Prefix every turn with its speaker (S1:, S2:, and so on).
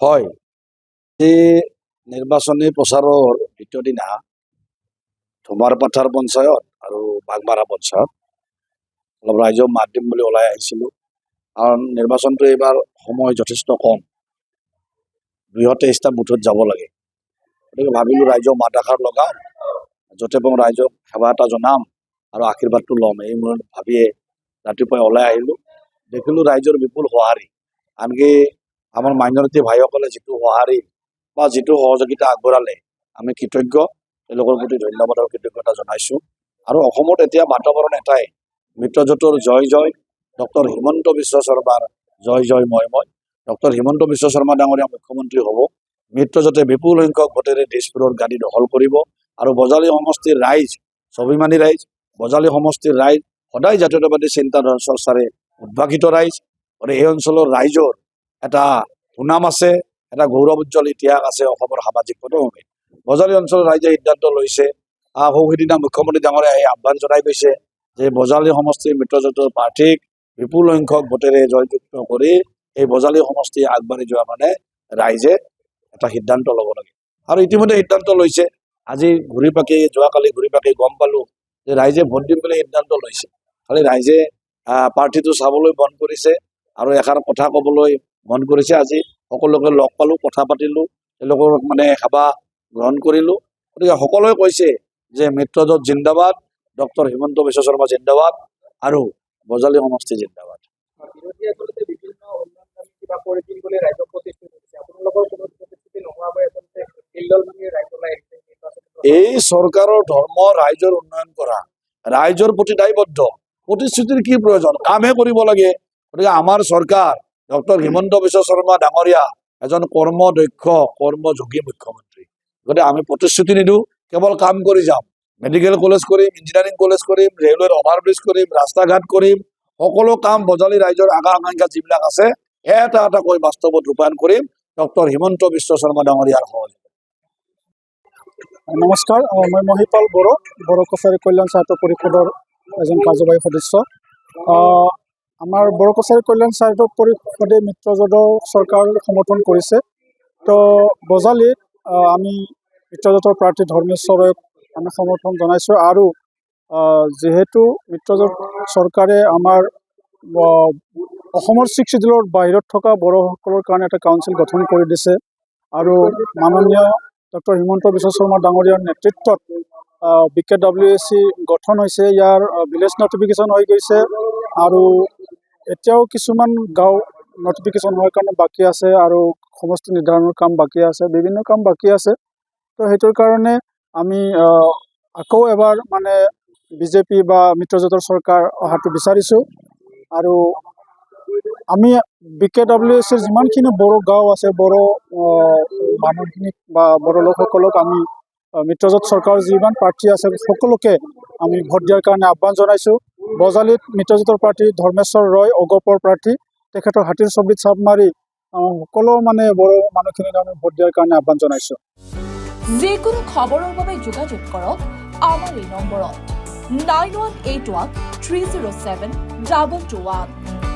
S1: হয়, এই নিৰ্বাচনী প্ৰচাৰৰ দ্বিতীয় দিনা ধুমাৰপাথাৰ পঞ্চায়ত আৰু বাগমাৰা পঞ্চায়ত অলপ ৰাইজক মাত দিম বুলি ওলাই আহিছিলোঁ। কাৰণ নিৰ্বাচনটো এইবাৰ সময় যথেষ্ট কম, ২২টা বুথত যাব লাগে। গতিকে ভাবিলোঁ ৰাইজক মাত এষাৰ লগাম, য'তে পাওঁ ৰাইজক সেৱা এটা জনাম আৰু আশীৰ্বাদটো ল'ম। এই মূৰত ভাবিয়ে ৰাতিপুৱাই ওলাই আহিলোঁ। দেখিলোঁ ৰাইজৰ বিপুল সঁহাৰি, আনকি আমাৰ মাইনৰিটি ভাইসকলে যিটো সঁহাৰি বা যিটো সহযোগিতা আগবঢ়ালে আমি কৃতজ্ঞ। তেওঁলোকৰ প্ৰতি ধন্যবাদ আৰু কৃতজ্ঞতা জনাইছোঁ। আৰু অসমত এতিয়া বাতাবৰণ এটাই, মিত্ৰজোঁটৰ জয় জয়, ডক্টৰ হিমন্ত বিশ্ব শৰ্মাৰ জয় জয় মই মই। ডক্টৰ হিমন্ত বিশ্ব শৰ্মা ডাঙৰীয়া মুখ্যমন্ত্ৰী হ'ব, মিত্ৰজোঁটে বিপুল সংখ্যক ভোটেৰে দিছপুৰৰ গাদী দখল কৰিব। আৰু বজালী সমষ্টিৰ ৰাইজ, স্বাভিমানী ৰাইজ, বজালী সমষ্টিৰ ৰাইজ সদায় জাতীয়তাবাদী চিন্তাধাৰা চৰ্চাৰে উদ্ভাসিত ৰাইজ। আৰু এই অঞ্চলৰ ৰাইজৰ এটা সুনাম আছে, এটা গৌৰৱ উজ্জ্বল ইতিহাস আছে অসমৰ সামাজিক পটভূমিত। বজালী অঞ্চলৰ ৰাইজে সিদ্ধান্ত লৈছে, সিদিনা মুখ্যমন্ত্ৰী ডাঙৰীয়াই এই আহ্বান জনাই গৈছে যে বজালী সমষ্টিৰ মিত্ৰজোঁটৰ প্ৰাৰ্থীক বিপুল সংখ্যক ভোটেৰে জয়যুক্ত কৰি এই বজালী সমষ্টি আগবাঢ়ি যোৱা মানে ৰাইজে এটা সিদ্ধান্ত ল'ব লাগে। আৰু ইতিমধ্যে সিদ্ধান্ত লৈছে। আজি যোৱাকালি ঘূৰি পাকি গম পালোঁ যে ৰাইজে ভোট দিম বুলি সিদ্ধান্ত লৈছে। খালি ৰাইজে প্ৰাৰ্থীটো চাবলৈ মন কৰিছে আৰু এষাৰ কথা ক'বলৈ মন কৰিছে। আজি সকলোকে লগ পালোঁ, কথা পাতিলোঁ, তেওঁলোকৰ সেৱা গ্ৰহণ কৰিলোঁ। গতিকে সকলোৱে কৈছে যে মিত্ৰজোঁট জিন্দাবাদ, ডক্টৰ হিমন্ত বিশ্ব শৰ্মা জিন্দাবাদ আৰু বজালী সমষ্টি জিন্দাবাদ। এই চৰকাৰৰ ধৰ্ম ৰাইজৰ উন্নয়ন কৰা, ৰাইজৰ প্ৰতি দায়বদ্ধ। প্ৰতিশ্ৰুতিৰ কি প্ৰয়োজন, কামহে কৰিব লাগে। গতিকে আমাৰ চৰকাৰ ডক্টৰ হিমন্ত বিশ্ব শৰ্মা ডাঙৰীয়া এজন কৰ্মদক্ষ কৰ্মযোগী মুখ্যমন্ত্ৰী। গতিকে আমি প্ৰতিশ্ৰুতি নিদিওঁ, কেৱল কাম কৰি যাম। মেডিকেল কলেজ কৰিম, ইঞ্জিনিয়াৰিং কলেজ কৰিম, ৰেলৱেৰ অভাৰব্ৰিজ কৰিম, ৰাস্তা ঘাট কৰিম, সকলো কাম বজালী ৰাইজৰ আকাংক্ষা যিবিলাক আছে এটা এটাকৈ বাস্তৱত ৰূপায়ণ কৰিম ডক্টৰ হিমন্ত বিশ্ব শৰ্মা ডাঙৰীয়াৰ সহযোগিতা।
S2: নমস্কাৰ, মই মহিপাল বড়ো, বড়ো কছাৰী কল্যাণ স্বায়ত্ত পৰিষদৰ এজন কাৰ্যবাহী সদস্য। আমাৰ বড়ো কছাৰী কল্যাণ স্বায়ত্ত পৰিষদে মিত্ৰজোঁটৰ চৰকাৰ সমৰ্থন কৰিছে। তো বজালীত আমি মিত্ৰজোঁটৰ প্ৰাৰ্থী ধৰ্মেশ্বৰক আমি সমৰ্থন জনাইছোঁ। আৰু যিহেতু মিত্ৰজোঁট চৰকাৰে আমাৰ অসমৰ 6 শিডিউলৰ বাহিৰত থকা বড়োসকলৰ কাৰণে এটা কাউন্সিল গঠন কৰি দিছে। আৰু মাননীয় ডক্টৰ হিমন্ত বিশ্ব শৰ্মা ডাঙৰীয়াৰ নেতৃত্বত BKWAC গঠন হৈছে। ইয়াৰ ভিলেজ নটিফিকেশ্যন হৈ গৈছে আৰু এতিয়াও কিছুমান গাঁও নটিফিকেশ্যন হোৱাৰ কাৰণে বাকী আছে আৰু সমষ্টি নিৰ্ধাৰণৰ কাম বাকী আছে, বিভিন্ন কাম বাকী আছে। তো সেইটোৰ কাৰণে আমি আকৌ এবাৰ বিজেপি বা মিত্ৰজোঁটৰ চৰকাৰ অহাটো বিচাৰিছোঁ। আৰু আমি BKWACৰ যিমানখিনি বড়ো গাঁও আছে, বড়ো মানুহখিনিক বা বড়ো লোকসকলক আমি মিত্ৰজোঁট চৰকাৰৰ যিমান প্ৰাৰ্থী আছে সকলোকে আমি ভোট দিয়াৰ কাৰণে আহ্বান জনাইছোঁ। বজালীত মিত্ৰজোঁটৰ প্ৰাৰ্থী ধৰ্মেশ্বৰ ৰয় অগপৰ প্ৰাৰ্থী, তেখেতৰ হাতীৰ ছবিত চাপ মাৰি সকলো বড়ো মানুহখিনিক আমি ভোট দিয়াৰ কাৰণে আহ্বান জনাইছোঁ।
S3: যিকোনো খবৰৰ বাবে যোগাযোগ কৰক আমাৰ এই নম্বৰত 9181 307 221।